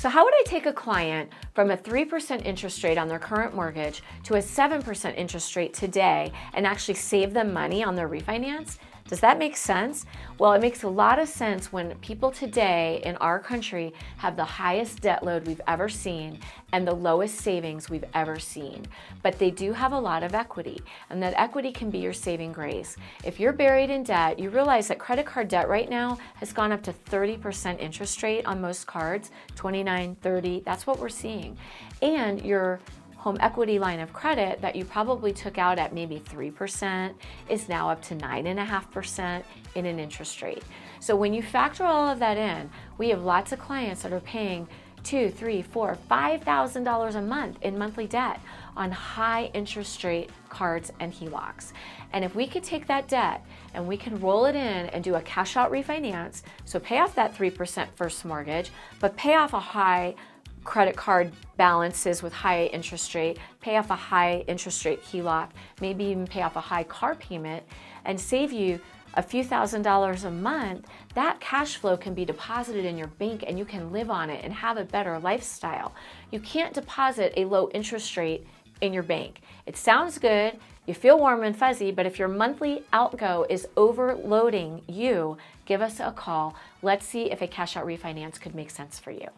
So how would I take a client from a 3% interest rate on their current mortgage to a 7% interest rate today and actually save them money on their refinance? Does that make sense? Well, it makes a lot of sense when people today in our country have the highest debt load we've ever seen and the lowest savings we've ever seen. But they do have a lot of equity, and that equity can be your saving grace. If you're buried in debt, you realize that credit card debt right now has gone up to 30% interest rate on most cards, 29, 30, that's what we're seeing. And your home equity line of credit that you probably took out at maybe 3% is now up to 9.5% in an interest rate. So when you factor all of that in, we have lots of clients that are paying $2,000, $3,000, $4,000, $5,000 a month in monthly debt on high interest rate cards and HELOCs. And if we could take that debt and we can roll it in and do a cash out refinance, so pay off that 3% first mortgage, but pay off a high credit card balances with high interest rate, pay off a high interest rate HELOC, maybe even pay off a high car payment and save you a few $1,000s a month, that cash flow can be deposited in your bank and you can live on it and have a better lifestyle. You can't deposit a low interest rate in your bank. It sounds good, you feel warm and fuzzy, but if your monthly outgo is overloading you, give us a call. Let's see if a cash out refinance could make sense for you.